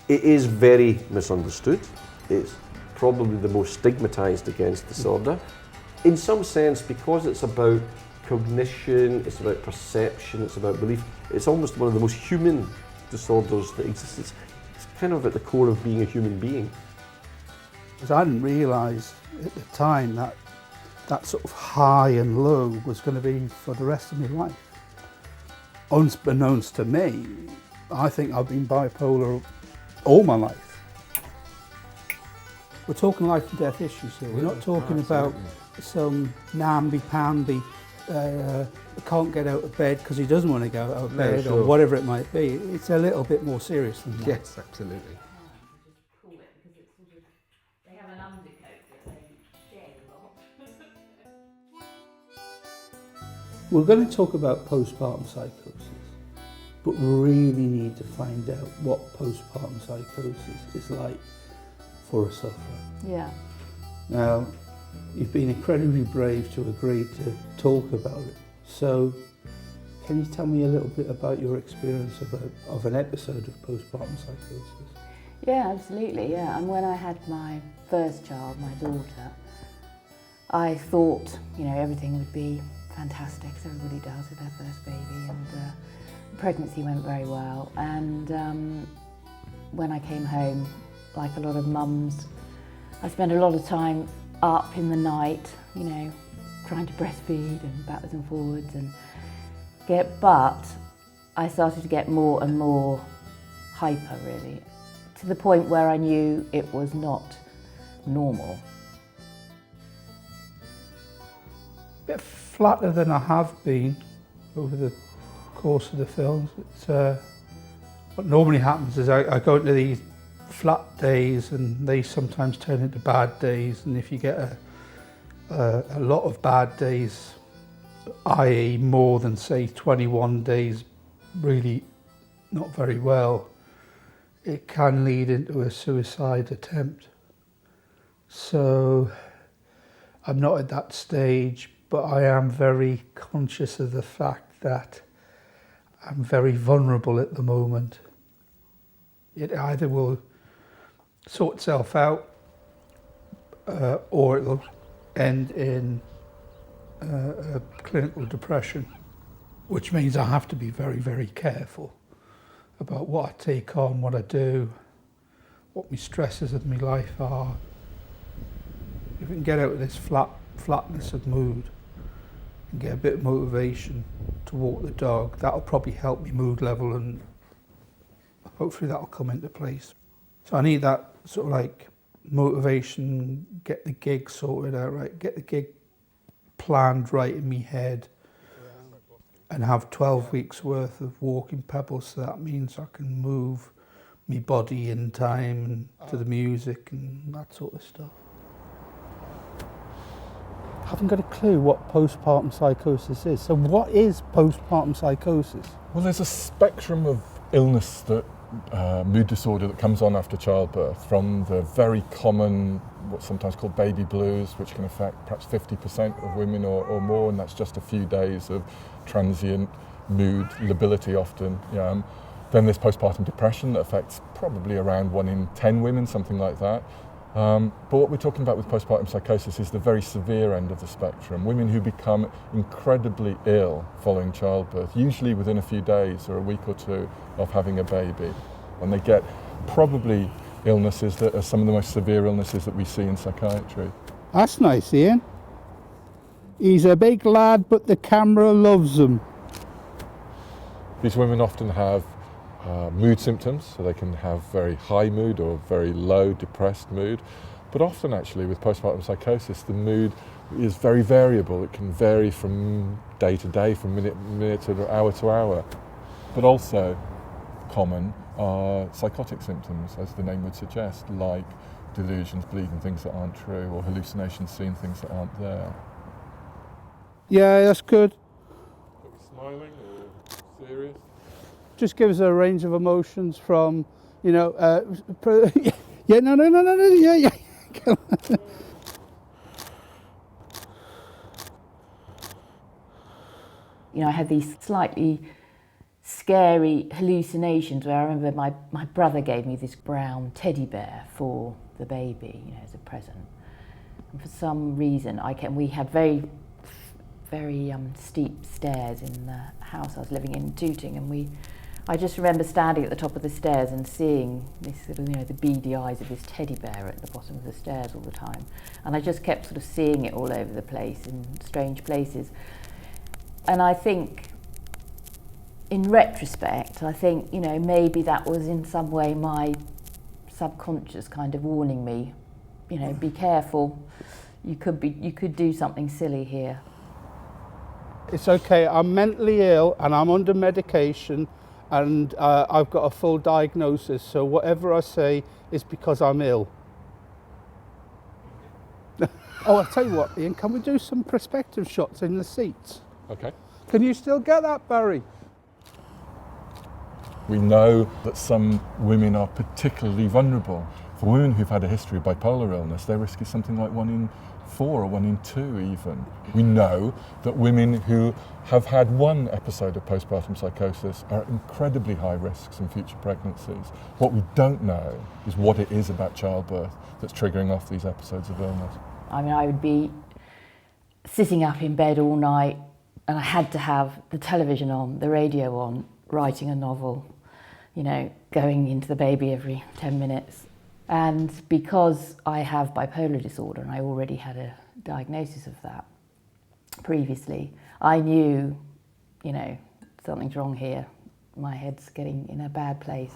It is very misunderstood. It's probably the most stigmatised against disorder. In some sense, because it's about cognition, it's about perception, it's about belief, it's almost one of the most human disorders that exists. It's kind of at the core of being a human being. Because I didn't realise at the time that that sort of high and low was going to be for the rest of my life. Unbeknownst to me, I think I've been bipolar all my life. We're talking life and death issues here. We're not talking about some namby-pamby, can't get out of bed because he doesn't want to go out of bed, or whatever it might be. It's a little bit more serious than that. Yes, absolutely. They have an undercoat that they shed a lot. We're going to talk about postpartum psychosis, but we really need to find out what postpartum psychosis is like for a sufferer. Yeah. Now, you've been incredibly brave to agree to talk about it. So, can you tell me a little bit about your experience of an episode of postpartum psychosis? Yeah, absolutely, yeah. And when I had my first child, my daughter, I thought, everything would be fantastic, as everybody does with their first baby, and the pregnancy went very well. And when I came home, like a lot of mums, I spent a lot of time up in the night, trying to breastfeed and backwards and forwards, but I started to get more and more hyper, really, to the point where I knew it was not normal. A bit flatter than I have been over the course of the films. What normally happens is I go into these flat days, and they sometimes turn into bad days, and if you get a lot of bad days, i.e. more than say 21 days really not very well, it can lead into a suicide attempt. So I'm not at that stage, but I am very conscious of the fact that I'm very vulnerable at the moment. It either will sort itself out or it will end in a clinical depression, which means I have to be very, very careful about what I take on, what I do, what my stresses of my life are. If we can get out of this flatness of mood and get a bit of motivation to walk the dog, that'll probably help me mood level, and hopefully that'll come into place. So I need that sort of like motivation, get the gig sorted out right, get the gig planned right in my head, and have 12 weeks worth of walking pebbles, so that means I can move my body in time and to the music and that sort of stuff. I haven't got a clue what postpartum psychosis is. So what is postpartum psychosis? Well, there's a spectrum of illness, that mood disorder that comes on after childbirth, from the very common, what's sometimes called baby blues, which can affect perhaps 50% of women or more, and that's just a few days of transient mood lability often. Then there's postpartum depression that affects probably around 1 in 10 women, something like that. But what we're talking about with postpartum psychosis is the very severe end of the spectrum. Women who become incredibly ill following childbirth, usually within a few days or a week or two of having a baby. And they get probably illnesses that are some of the most severe illnesses that we see in psychiatry. That's nice, Ian. He's a big lad, but the camera loves him. These women often have mood symptoms, so they can have very high mood or very low depressed mood, but often actually with postpartum psychosis the mood is very variable. It can vary from day to day, from minute to hour, but also common are psychotic symptoms, as the name would suggest, like delusions, believing things that aren't true, or hallucinations, seeing things that aren't there. Yeah, that's good. Are we smiling or serious? Just give us a range of emotions from, yeah, yeah. I had these slightly scary hallucinations where I remember my brother gave me this brown teddy bear for the baby, you know, as a present. And for some reason, we had very steep stairs in the house I was living in Tooting, and I just remember standing at the top of the stairs and seeing this, you know, the beady eyes of this teddy bear at the bottom of the stairs all the time. And I just kept sort of seeing it all over the place in strange places. And I think, in retrospect, I think, you know, maybe that was in some way my subconscious kind of warning me, you know, be careful, you could do something silly here. It's okay, I'm mentally ill and I'm under medication and I've got a full diagnosis, so whatever I say is because I'm ill. Oh, I'll tell you what, Ian, can we do some perspective shots in the seats? Okay. Can you still get that, Barry? We know that some women are particularly vulnerable. For women who've had a history of bipolar illness, their risk is something like 1 in 4 or 1 in 2 even. We know that women who have had 1 episode of postpartum psychosis are at incredibly high risks in future pregnancies. What we don't know is what it is about childbirth that's triggering off these episodes of illness. I mean, I would be sitting up in bed all night and I had to have the television on, the radio on, writing a novel, you know, going into the baby every 10 minutes. And because I have bipolar disorder and I already had a diagnosis of that previously, I knew, you know, something's wrong here. My head's getting in a bad place.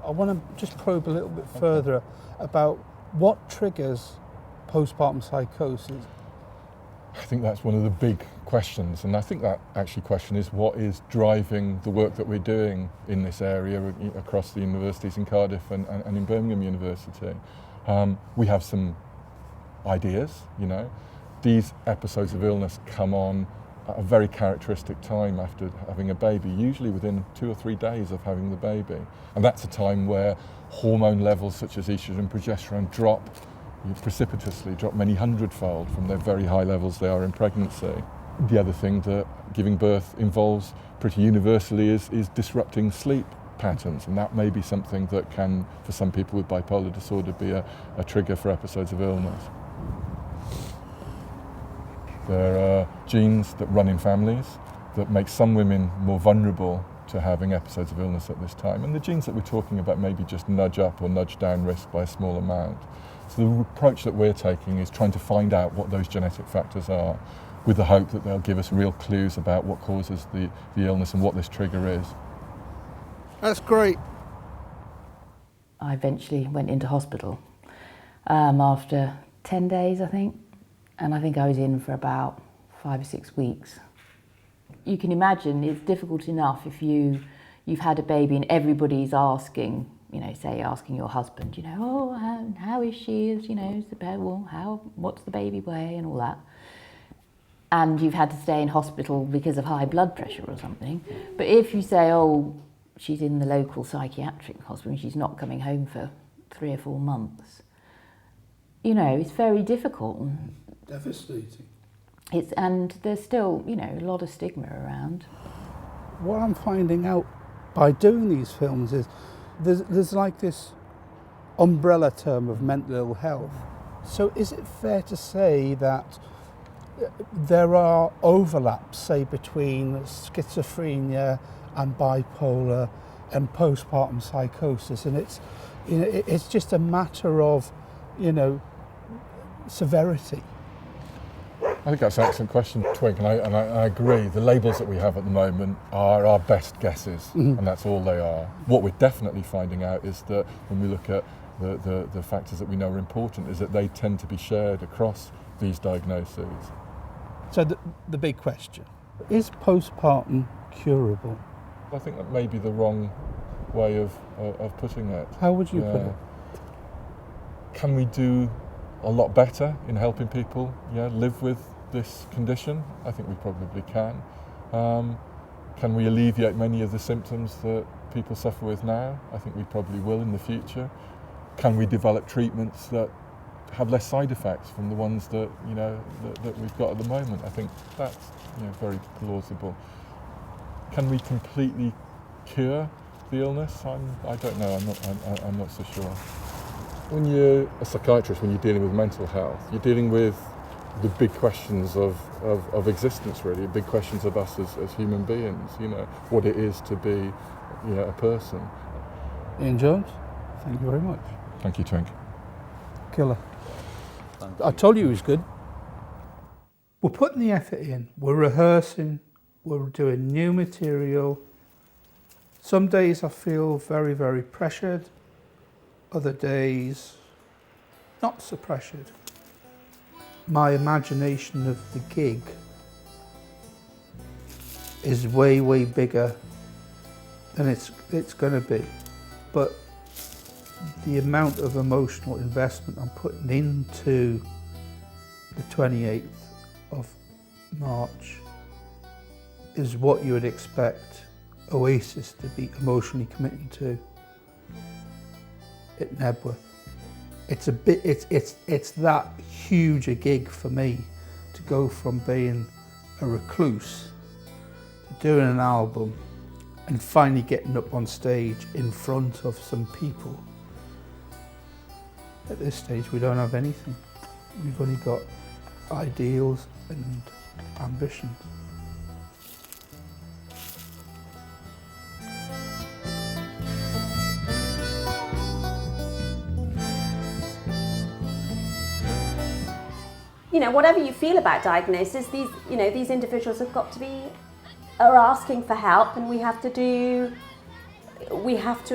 I want to just probe a little bit further about what triggers postpartum psychosis. I think that's one of the big questions, and I think that actually question is what is driving the work that we're doing in this area across the universities in Cardiff and in Birmingham University. We have some ideas, you know. These episodes of illness come on at a very characteristic time after having a baby, usually within 2 or 3 days of having the baby. And that's a time where hormone levels such as estrogen and progesterone drop precipitously, drop many hundredfold from their very high levels they are in pregnancy. The other thing that giving birth involves pretty universally is disrupting sleep patterns, and that may be something that can, for some people with bipolar disorder, be a trigger for episodes of illness. There are genes that run in families that make some women more vulnerable to having episodes of illness at this time, and the genes that we're talking about maybe just nudge up or nudge down risk by a small amount. So the approach that we're taking is trying to find out what those genetic factors are, with the hope that they'll give us real clues about what causes the illness and what this trigger is. That's great. I eventually went into hospital after 10 days, I think, and I think I was in for about 5 or 6 weeks. You can imagine it's difficult enough if you've had a baby and everybody's asking, you know, say asking your husband, you know, oh, how is she? You know, what's the baby weigh and all that. And you've had to stay in hospital because of high blood pressure or something. But if you say, oh, she's in the local psychiatric hospital and she's not coming home for 3 or 4 months, you know, it's very difficult. Devastating. And there's still, you know, a lot of stigma around. What I'm finding out by doing these films is there's like this umbrella term of mental ill health. So is it fair to say that there are overlaps, say, between schizophrenia and bipolar and postpartum psychosis, and it's, you know, it's just a matter of, you know, severity? I think that's an excellent question, Twink, and I agree. The labels that we have at the moment are our best guesses, and that's all they are. What we're definitely finding out is that when we look at the factors that we know are important, is that they tend to be shared across these diagnoses. So the big question, is postpartum curable? I think that may be the wrong way of putting it. How would you put it? Can we do a lot better in helping people live with this condition? I think we probably can. Can we alleviate many of the symptoms that people suffer with now? I think we probably will in the future. Can we develop treatments that have less side effects from the ones that that we've got at the moment? I think that's very plausible. Can we completely cure the illness? I don't know. I'm not so sure. When you're a psychiatrist, when you're dealing with mental health, you're dealing with the big questions of existence, really, big questions of us as human beings, you know, what it is to be, you know, a person. Ian Jones, thank you very much. Thank you, Twink. Killer. I told you he was good. We're putting the effort in, we're rehearsing, we're doing new material. Some days I feel very, very pressured, other days not so pressured. My imagination of the gig is way, way bigger than it's going to be. But the amount of emotional investment I'm putting into the 28th of March is what you would expect Oasis to be emotionally committing to at Nebworth. It's that huge a gig for me to go from being a recluse to doing an album and finally getting up on stage in front of some people. At this stage we don't have anything. We've only got ideals and ambitions. You know, whatever you feel about diagnosis, these individuals are asking for help, and we have to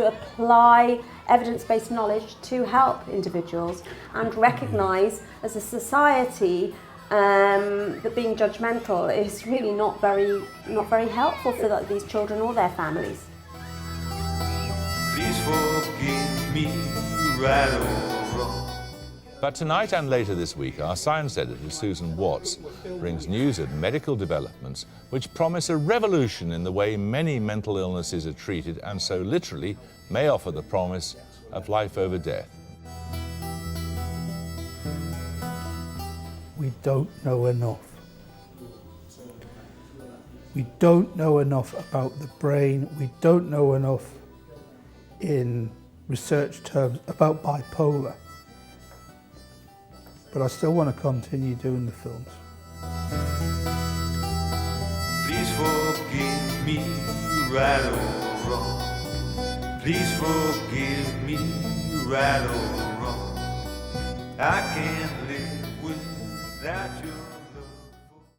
apply evidence-based knowledge to help individuals and recognise as a society that being judgmental is really not very helpful for these children or their families. Please forgive me, right or wrong. But tonight and later this week, our science editor, Susan Watts, brings news of medical developments which promise a revolution in the way many mental illnesses are treated, and so literally may offer the promise of life over death. We don't know enough. We don't know enough about the brain. We don't know enough in research terms about bipolar. But I still want to continue doing the films. Please forgive me, right or wrong. Please forgive me, right or wrong. I can't live without you.